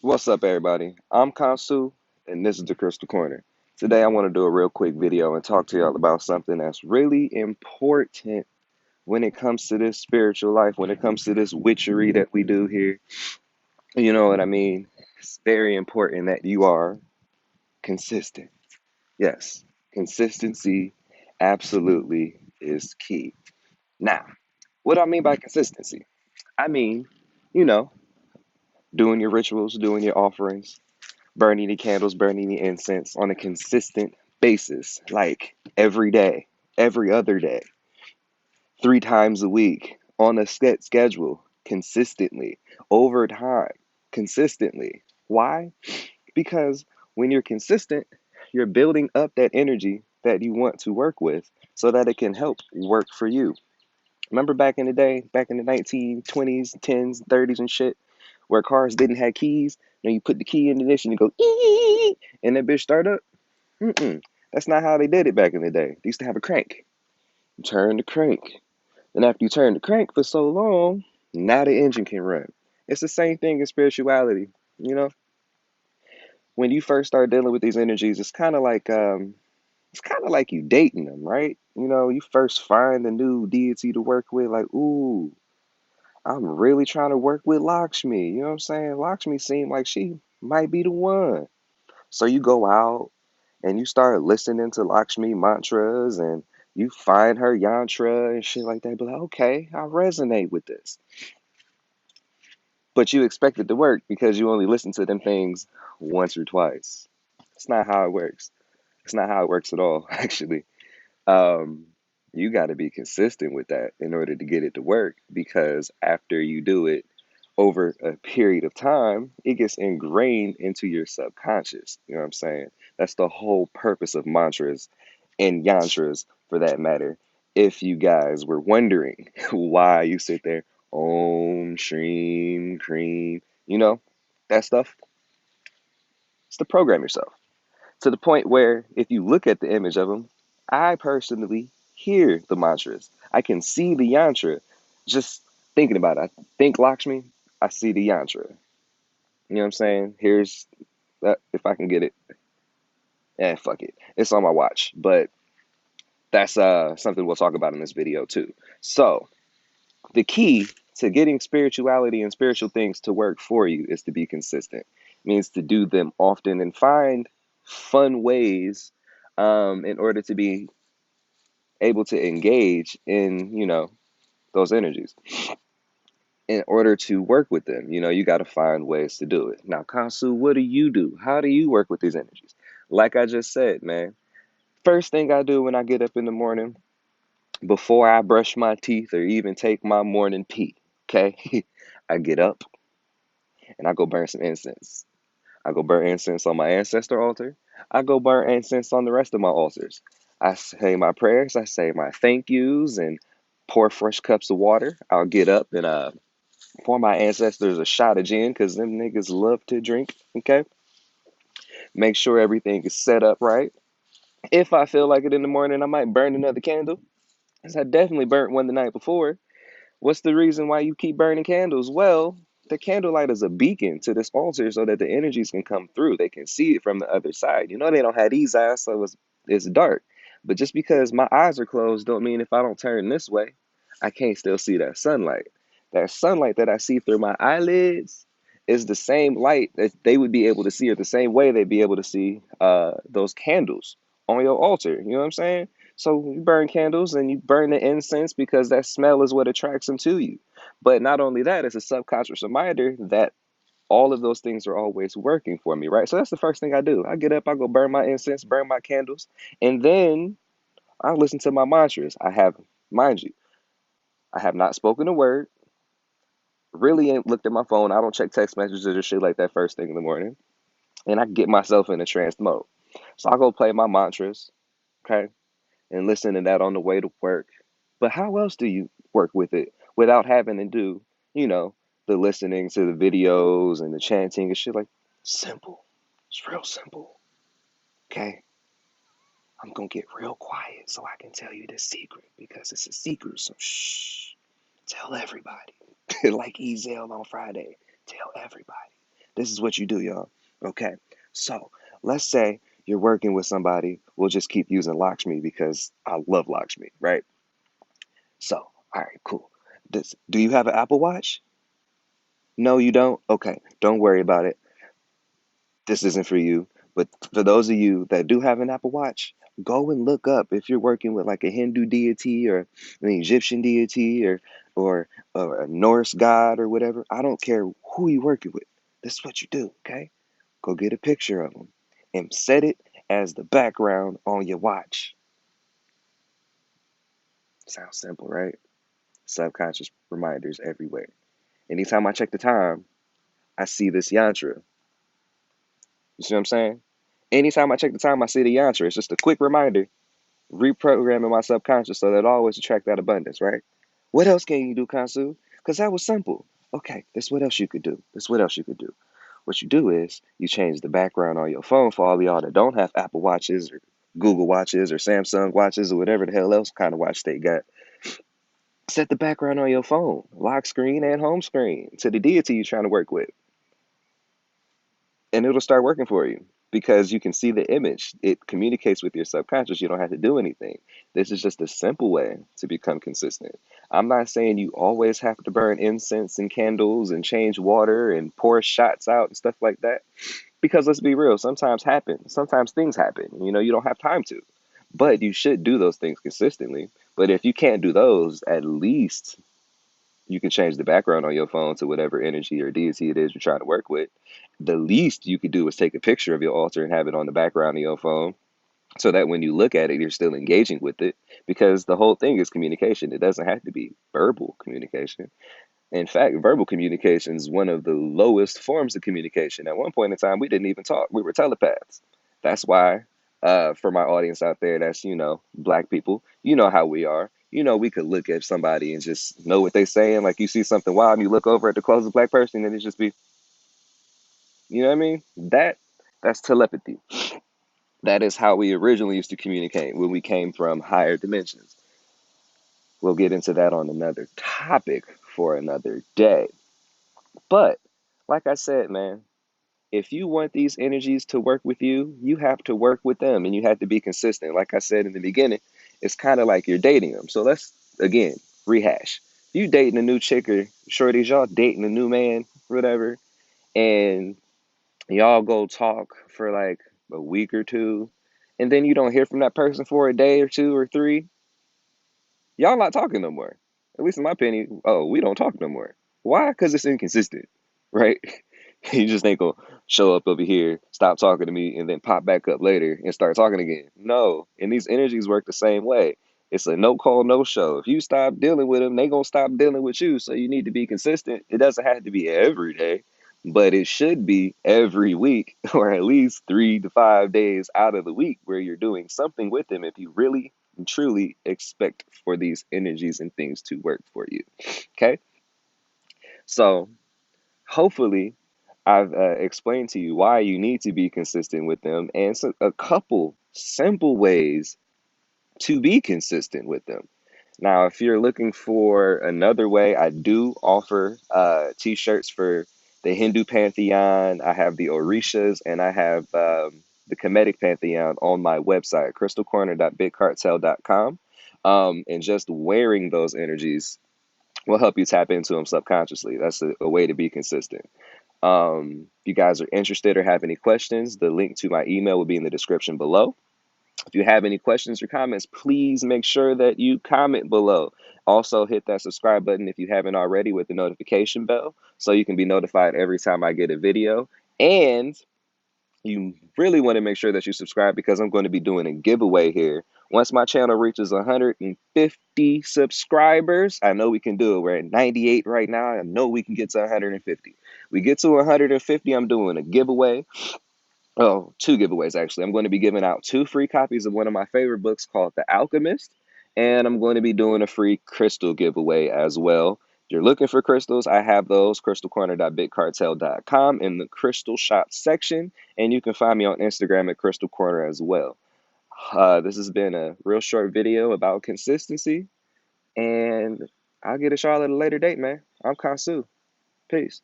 What's up, everybody? I'm Kansu, and this is the Crystal Corner. Today, I want to do a real quick video and talk to y'all about something that's really important when it comes to this spiritual life, when it comes to this witchery that we do here. You know what I mean? It's very important that you are consistent. Yes, consistency absolutely is key. Now, what do I mean by consistency? I mean, you know, doing your rituals, doing your offerings, burning the candles, burning the incense on a consistent basis, like every day, every other day, 3 times a week, on a set schedule, consistently, over time, consistently. Why? Because when you're consistent, you're building up that energy that you want to work with so that it can help work for you. Remember back in the day, back in the 1920s, 10s, 30s and shit, where cars didn't have keys? And you put the key in the ignition, you go, ee, and that bitch start up? Mm-mm. That's not how they did it back in the day. They used to have a crank. You turn the crank. And after you turn the crank for so long, now the engine can run. It's the same thing in spirituality. You know, when you first start dealing with these energies, it's kind of like you dating them, right? You know, you first find a new deity to work with, like, ooh, I'm really trying to work with Lakshmi. You know what I'm saying? Lakshmi seemed like she might be the one. So you go out and you start listening to Lakshmi mantras and you find her yantra and shit like that. Be like, okay, I resonate with this. But you expect it to work because you only listen to them things once or twice. It's not how it works. It's not how it works at all, actually. Um, you got to be consistent with that in order to get it to work because after you do it over a period of time, it gets ingrained into your subconscious. You know what I'm saying? That's the whole purpose of mantras and yantras for that matter. If you guys were wondering why you sit there, Om, Shreem, Cream, you know, that stuff, it's to program yourself to the point where if you look at the image of them, I personally hear the mantras. I can see the yantra just thinking about it. I think Lakshmi, I see the yantra. You know what I'm saying? Here's that if I can get it. Fuck it. It's on my watch. But that's something we'll talk about in this video too. So the key to getting spirituality and spiritual things to work for you is to be consistent. It means to do them often and find fun ways in order to be able to engage in, those energies. In order to work with them, you got to find ways to do it. Now, Kansu, what do you do? How do you work with these energies? Like I just said, man, first thing I do when I get up in the morning, before I brush my teeth or even take my morning pee, okay? I get up and I go burn some incense. I go burn incense on my ancestor altar. I go burn incense on the rest of my altars. I say my prayers, I say my thank yous, and pour fresh cups of water. I'll get up and pour my ancestors a shot of gin because them niggas love to drink, okay? Make sure everything is set up right. If I feel like it in the morning, I might burn another candle, because I definitely burnt one the night before. What's the reason why you keep burning candles? Well, the candlelight is a beacon to this altar so that the energies can come through. They can see it from the other side. You know, they don't have these eyes, so it's dark. But just because my eyes are closed don't mean if I don't turn this way, I can't still see that sunlight. That sunlight that I see through my eyelids is the same light that they would be able to see, or the same way they'd be able to see those candles on your altar. You know what I'm saying? So you burn candles and you burn the incense because that smell is what attracts them to you. But not only that, it's a subconscious reminder that all of those things are always working for me, right? So that's the first thing I do. I get up, I go burn my incense, burn my candles, and then I listen to my mantras. Mind you, I have not spoken a word, really ain't looked at my phone. I don't check text messages or shit like that first thing in the morning. And I get myself in a trance mode. So I go play my mantras, okay? And listen to that on the way to work. But how else do you work with it without having to do, you know, the listening to the videos and the chanting and shit? Like, simple. It's real simple. Okay. I'm gonna get real quiet so I can tell you the secret because it's a secret. So shh. Tell everybody. Like Ezel on Friday. Tell everybody. This is what you do, y'all. Okay. So let's say you're working with somebody. We'll just keep using Lakshmi because I love Lakshmi, right? So, all right, cool. Do you have an Apple Watch? No, you don't? Okay, don't worry about it. This isn't for you. But for those of you that do have an Apple Watch, go and look up if you're working with like a Hindu deity or an Egyptian deity or or a Norse god or whatever. I don't care who you're working with. This is what you do, okay? Go get a picture of them and set it as the background on your watch. Sounds simple, right? Subconscious reminders everywhere. Anytime I check the time, I see this yantra. You see what I'm saying? Anytime I check the time, I see the yantra. It's just a quick reminder, reprogramming my subconscious so that I always attract that abundance, right? What else can you do, Kansu? Because that was simple. Okay, this what else you could do. This what else you could do. What you do is you change the background on your phone for all of y'all that don't have Apple Watches or Google Watches or Samsung Watches or whatever the hell else kind of watch they got. Set the background on your phone, lock screen and home screen to the deity you're trying to work with, and it'll start working for you because you can see the image. It communicates with your subconscious. You don't have to do anything. This is just a simple way to become consistent. I'm not saying you always have to burn incense and candles and change water and pour shots out and stuff like that. Because let's be real, sometimes things happen. You know, you don't have time to. But you should do those things consistently. But if you can't do those, at least you can change the background on your phone to whatever energy or deity it is you're trying to work with. The least you could do is take a picture of your altar and have it on the background of your phone so that when you look at it, you're still engaging with it because the whole thing is communication. It doesn't have to be verbal communication. In fact, verbal communication is one of the lowest forms of communication. At one point in time, we didn't even talk. We were telepaths. That's why, for my audience out there, that's, black people, you know how we are. You know, we could look at somebody and just know what they're saying. Like you see something wild and you look over at the closest black person and it just be, you know what I mean? That's telepathy. That is how we originally used to communicate when we came from higher dimensions. We'll get into that on another topic for another day. But like I said, man, if you want these energies to work with you, you have to work with them and you have to be consistent. Like I said in the beginning, it's kind of like you're dating them. So let's, again, rehash. You dating a new chick or shorties, y'all dating a new man, whatever, and y'all go talk for like a week or two, and then you don't hear from that person for a day or two or three, y'all not talking no more. At least in my opinion, oh, we don't talk no more. Why? Because it's inconsistent, right? You just ain't gonna show up over here, stop talking to me, and then pop back up later and start talking again. No, and these energies work the same way. It's a no call, no show. If you stop dealing with them, they gonna stop dealing with you. So you need to be consistent. It doesn't have to be every day, but it should be every week, or at least 3 to 5 days out of the week where you're doing something with them if you really and truly expect for these energies and things to work for you. Okay, so hopefully I've explained to you why you need to be consistent with them and so a couple simple ways to be consistent with them. Now, if you're looking for another way, I do offer t-shirts for the Hindu pantheon. I have the Orishas and I have the Kemetic pantheon on my website, crystalcorner.bigcartel.com. And just wearing those energies will help you tap into them subconsciously. That's a way to be consistent. If you guys are interested or have any questions, the link to my email will be in the description below. If you have any questions or comments, please make sure that you comment below. Also, hit that subscribe button if you haven't already with the notification bell so you can be notified every time I get a video. And you really want to make sure that you subscribe because I'm going to be doing a giveaway here. Once my channel reaches 150 subscribers, I know we can do it. We're at 98 right now. I know we can get to 150. We get to 150, I'm doing a giveaway. Oh, two giveaways actually. I'm going to be giving out 2 free copies of one of my favorite books called The Alchemist, and I'm going to be doing a free crystal giveaway as well. If you're looking for crystals, I have those, crystalcorner.bigcartel.com in the crystal shop section, and you can find me on Instagram at Crystal Corner as well. This has been a real short video about consistency, and I'll get a y'all at a later date, man. I'm Kansu. Peace.